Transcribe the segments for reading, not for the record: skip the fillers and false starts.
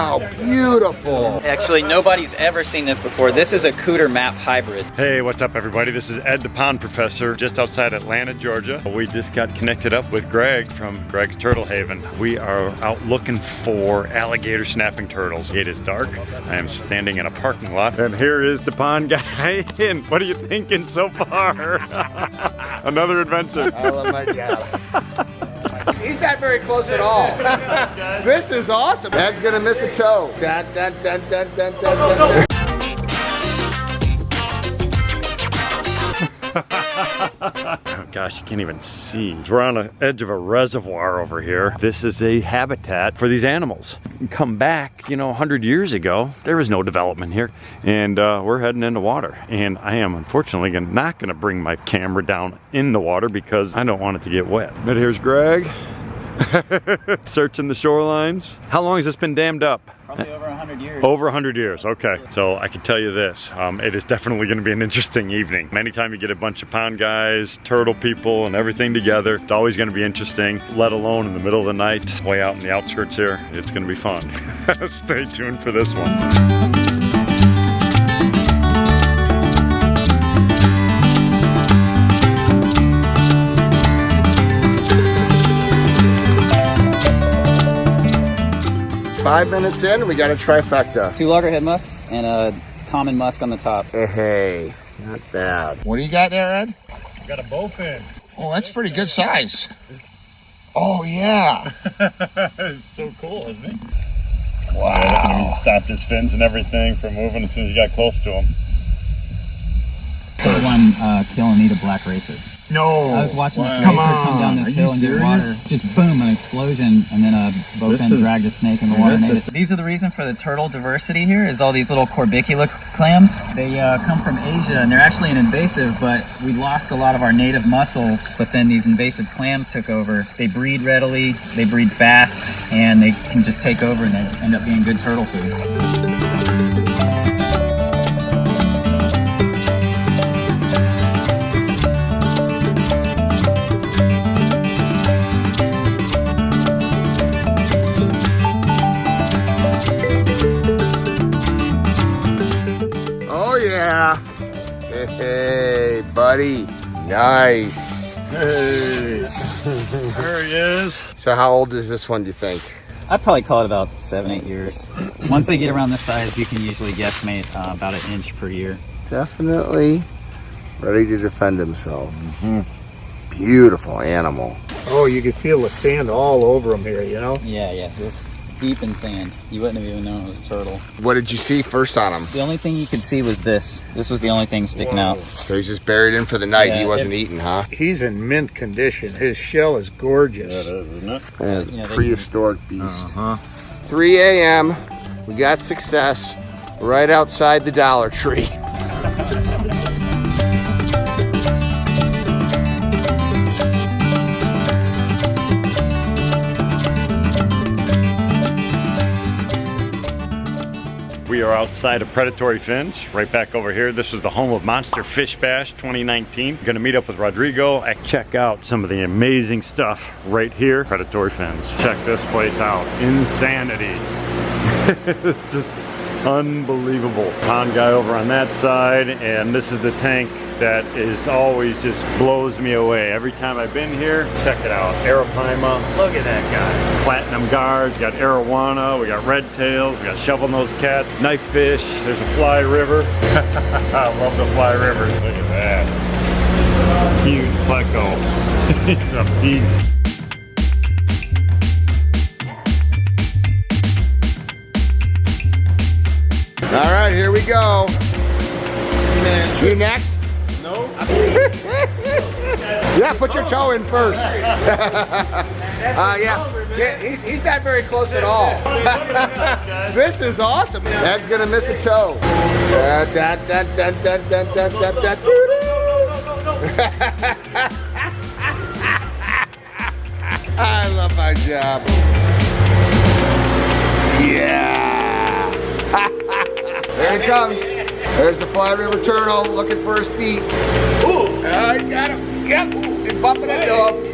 how beautiful. Actually, nobody's ever seen this before. This is a cooter map hybrid. Hey, what's up everybody? This is Ed the Pond Professor, just outside Atlanta, Georgia. We just got connected up with Greg from Greg's Turtle Haven. We are out looking for alligator snapping turtles. It is dark. I am standing in a parking lot, and here is the pond guy. And what are you thinking so far? Another adventure. I love my job. He's not very close at all. This is awesome. Ed's gonna miss a toe. Dun, dun, dun, dun, dun, dun, dun, dun. Oh gosh, you can't even see. We're on the edge of a reservoir over here. This is a habitat for these animals. Come back, you know, 100 years ago, there was no development here. And we're heading into water. And I am unfortunately not gonna bring my camera down in the water because I don't want it to get wet. But here's Greg. Searching the shorelines. How long has this been dammed up? Probably over 100 years. Over 100 years, okay. So I can tell you this, it is definitely gonna be an interesting evening. Anytime you get a bunch of pond guys, turtle people, and everything together, it's always gonna be interesting, let alone in the middle of the night, way out in the outskirts here. It's gonna be fun. Stay tuned for this one. 5 minutes in, we got a trifecta. 2 loggerhead musks and a common musk on the top. Hey, not bad. What do you got there, Ed? Got a bowfin. Oh, that's pretty good size. Oh, yeah. It's so cool, isn't it? Wow. He stopped his fins and everything from moving as soon as you got close to him. So one Chelonian black racer. No. I was watching this racer come down this hill and get water. Just boom, an explosion, and then a bowfin dragged a snake in the water. These are the reason for the turtle diversity here, is all these little corbicula clams. They come from Asia, and they're actually an invasive, but we lost a lot of our native mussels, but then these invasive clams took over. They breed readily, they breed fast, and they can just take over and they end up being good turtle food. Yeah. Hey, buddy. Nice. Hey. There he is. So how old is this one, do you think? I'd probably call it about 7-8 years. Once they get around this size, you can usually guesstimate about 1 inch per year. Definitely ready to defend himself. Beautiful animal. Oh, you can feel the sand all over him here, you know? Yeah, this deep in sand. You wouldn't have even known it was a turtle. What did you see first on him? The only thing you could see was this. This was the only thing sticking out. So he's just buried in for the night. Yeah, He wasn't eating, huh? He's in mint condition. His shell is gorgeous. That is, isn't it? That's You know, a prehistoric beast. 3 a.m. We got success right outside the Dollar Tree. We are outside of Predatory Fins, right back over here. This was the home of Monster Fish Bash 2019. We're gonna meet up with Rodrigo and check out some of the amazing stuff right here, Predatory Fins. Check this place out, insanity. It's just unbelievable. Pond guy over on that side, and this is the tank that is always just blows me away. Every time I've been here, check it out. Arapaima, look at that guy. Platinum guards, we got arowana, we got red tails, we got shovel-nosed cat, knife fish, there's a fly river. I love the fly rivers. Look at that. Huge pleco. He's a beast. All right, here we go. You next? No. Yeah, put your toe in first. Yeah, he's not very close at all. This is awesome. Ed's gonna miss a toe. I love my job. Yeah. There he comes. There's the Fly River turtle looking for his feet. Ooh. I got him. Yep. He's bumping into him.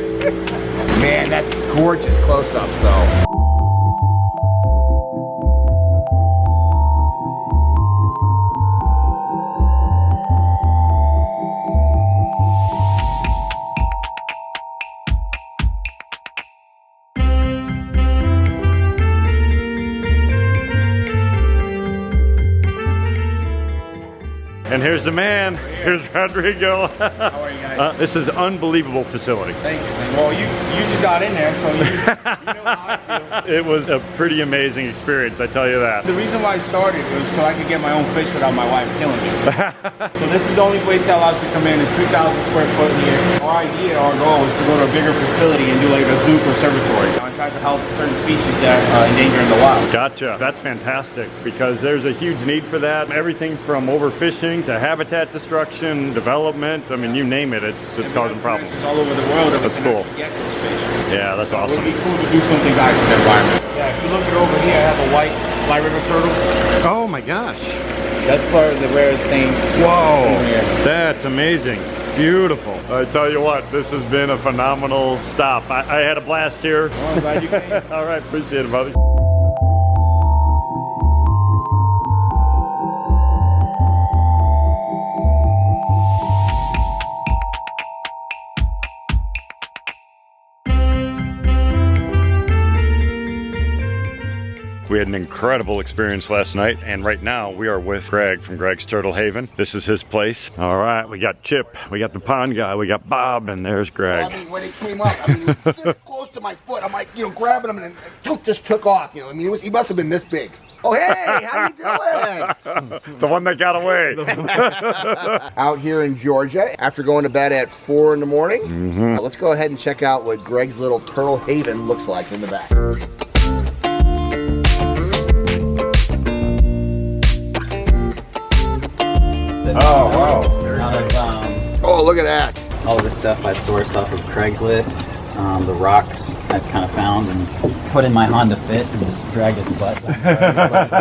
Man, that's gorgeous close-ups though. And here's the man. Here's Rodrigo. How are you guys? This is an unbelievable facility. Thank you. Well, you just got in there, so you know how I feel. It was a pretty amazing experience, I tell you that. The reason why I started was so I could get my own fish without my wife killing me. So this is the only place that allows us to come in. It's 3,000 square foot here. Our idea, our goal is to go to a bigger facility and do like a zoo conservatory. And try to help certain species that are endangered in the wild. Gotcha. That's fantastic because there's a huge need for that. Everything from overfishing to habitat destruction, development. I mean, you name it, it's causing problems. It's all over the world. That's cool. Get this fish. Yeah, that's It awesome. would be cool to do something back to the environment. Yeah, if you look at over here, I have a white river turtle. Oh my gosh. That's part of the rarest thing. Whoa, here. that's amazing. Beautiful. I tell you what, this has been a phenomenal stop. I had a blast here. Oh, I'm glad you came. All right, appreciate it, buddy. We had an incredible experience last night, and right now we are with Greg from Greg's Turtle Haven. This is his place. All right, we got Chip, we got the pond guy, we got Bob, and there's Greg. I mean, when it came up, I mean, it was this close to my foot. I'm like, you know, grabbing him, and then just took off. You know, I mean, he must have been this big. Oh, hey, how you doing? The one that got away. Out here in Georgia, after going to bed at 4 in the morning, let's go ahead and check out what Greg's little turtle haven looks like in the back. Oh, wow. Out of, Oh, look at that. all of this stuff I sourced off of Craigslist. The rocks I've kind of found and put in my Honda Fit and dragged its butt down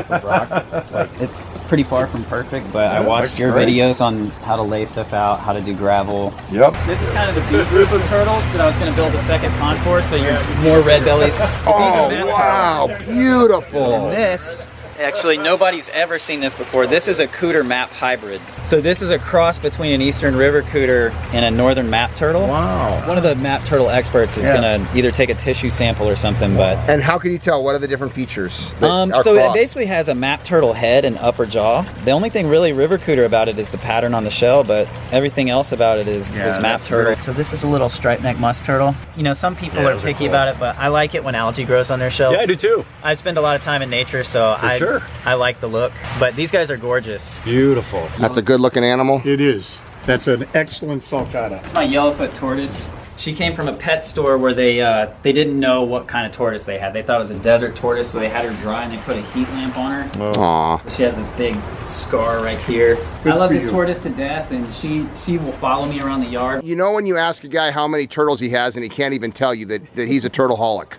the rocks. Like, it's pretty far from perfect, but I watched your videos on how to lay stuff out, how to do gravel. Yep. This is kind of the B group of turtles that I was going to build a second pond for, so you're more red bellies. Oh, wow, beautiful. This, actually, nobody's ever seen this before. This is a cooter map hybrid. So this is a cross between an eastern river cooter and a northern map turtle. Wow. One of the map turtle experts is gonna either take a tissue sample or something, but And how can you tell? What are the different features? that are so it crossed? basically has a map turtle head and upper jaw. The only thing really river cooter about it is the pattern on the shell, but everything else about it is map turtle. So this is a little striped neck musk turtle. You know, some people are picky about it, but I like it when algae grows on their shells. Yeah, I do too. I spend a lot of time in nature, so I like the look. But these guys are gorgeous. Beautiful. That's a good looking animal. It is. That's an excellent sulcata. It's my yellowfoot tortoise. She came from a pet store where they didn't know what kind of tortoise they had. They thought it was a desert tortoise, so they had her dry and they put a heat lamp on her. Aw. She has this big scar right here. I love this tortoise to death, and she will follow me around the yard. You know when you ask a guy how many turtles he has and he can't even tell you that he's a turtle-holic?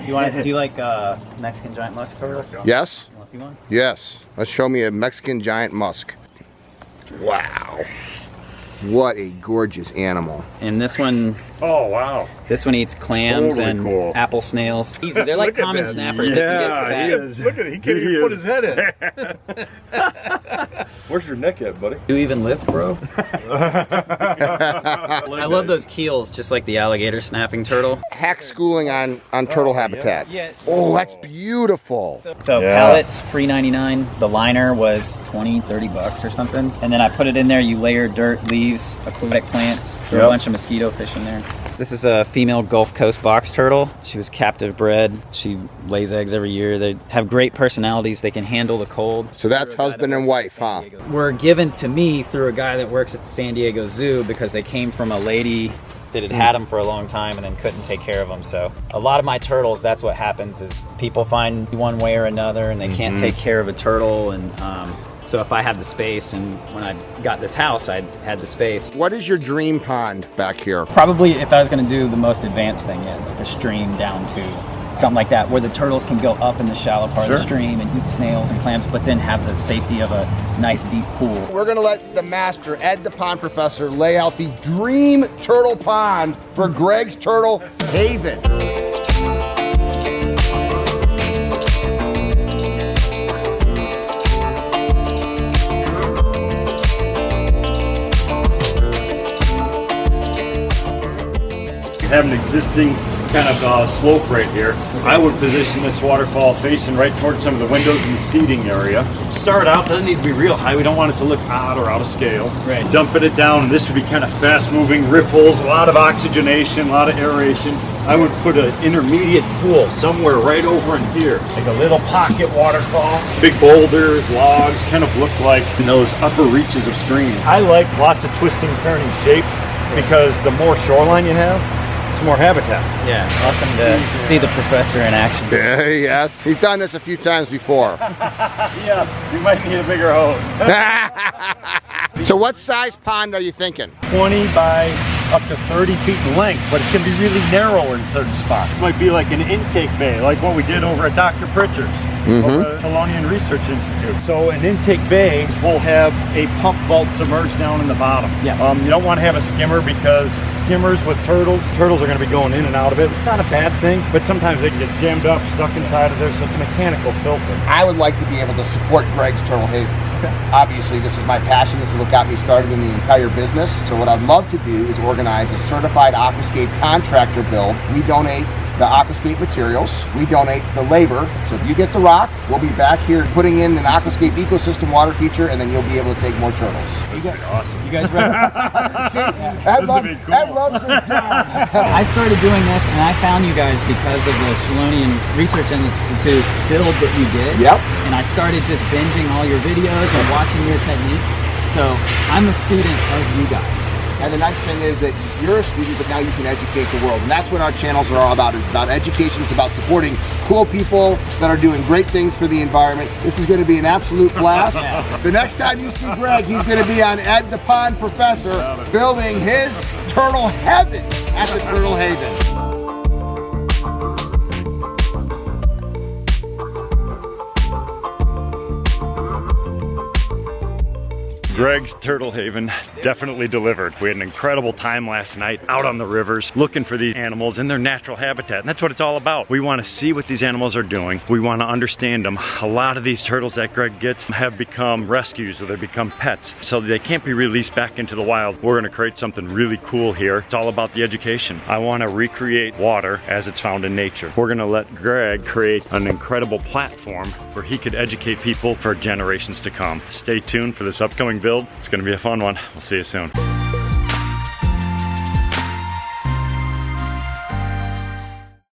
Do you like Mexican giant musk turtles? Yes? You want to see one? Yes. Let's show me a Mexican giant musk. Wow. What a gorgeous animal. And this one Oh, wow. eats clams Totally and cool. apple snails. Easy. They're like common snappers. They can get fat. Look at it. He can't even put his head in. Where's your neck at, buddy? Do you even lift, bro? I love those keels, just like the alligator snapping turtle. Hack schooling on turtle habitat. Yeah. Oh, that's beautiful. So pellets, free 99. The liner was 20, 30 bucks or something. And then I put it in there. You layer dirt, leaves, aquatic plants, throw a bunch of mosquito fish in there. This is a female Gulf Coast box turtle. She was captive bred. She lays eggs every year. They have great personalities. They can handle the cold. So that's husband and wife, huh? Were given to me through a guy that works at the San Diego Zoo because they came from a lady that had had them for a long time and then couldn't take care of them. So a lot of my turtles, that's what happens is people find one way or another and they can't take care of a turtle and So if I had the space, and when I got this house, I had the space. What is your dream pond back here? Probably if I was going to do the most advanced thing, yeah, like a stream down to something like that, where the turtles can go up in the shallow part of the stream and eat snails and clams, but then have the safety of a nice deep pool. We're gonna let the master, Ed the Pond Professor, lay out the dream turtle pond for Greg's Turtle Haven. You have an existing kind of slope right here. I would position this waterfall facing right towards some of the windows in the seating area. Start out, doesn't need to be real high. We don't want it to look odd or out of scale. Right. Dumping it down, and this would be kind of fast moving riffles, a lot of oxygenation, a lot of aeration. I would put an intermediate pool somewhere right over in here, like a little pocket waterfall. Big boulders, logs, kind of look like in those upper reaches of streams. I like lots of twisting, turning shapes because the more shoreline you have, it's more habitat. Yeah, awesome to see the professor in action. Yes, he's done this a few times before. Yeah, you might need a bigger hose. So what size pond are you thinking? 20 by up to 30 feet in length, but it's going to be really narrow in certain spots. It might be like an intake bay, like what we did over at Dr. Pritchard's, over at Chelonian Research Institute. So an intake bay will have a pump vault submerged down in the bottom. Yeah. You don't want to have a skimmer because skimmers with turtles are going to be going in and out of it. It's not a bad thing, but sometimes they can get jammed up, stuck inside of there, so it's a mechanical filter. I would like to be able to support Greg's Turtle Haven. Obviously, this is my passion. This is what got me started in the entire business. So what I'd love to do is organize a certified Aquascape contractor build. We donate the Aquascape materials. We donate the labor. So if you get the rock, we'll be back here putting in an Aquascape ecosystem water feature, and then you'll be able to take more turtles. This would be awesome. You guys ready? This would be cool. Ed loves his job. I started doing this, and I found you guys because of the Chelonian Research Institute build that you did. Yep. And I started just binging all your videos and watching your techniques. So I'm a student of you guys. And the nice thing is that you're a student, but now you can educate the world. And that's what our channels are all about. It's about education. It's about supporting cool people that are doing great things for the environment. This is going to be an absolute blast. The next time you see Greg, he's going to be on Ed the Pond Professor building his turtle heaven at the Turtle Haven. Greg's Turtle Haven definitely delivered. We had an incredible time last night out on the rivers looking for these animals in their natural habitat, and that's what it's all about. We want to see what these animals are doing. We want to understand them. A lot of these turtles that Greg gets have become rescues, or they become pets, so they can't be released back into the wild. We're going to create something really cool here. It's all about the education. I want to recreate water as it's found in nature. We're going to let Greg create an incredible platform where he could educate people for generations to come. Stay tuned for this upcoming build. It's going to be a fun one. We'll see you soon.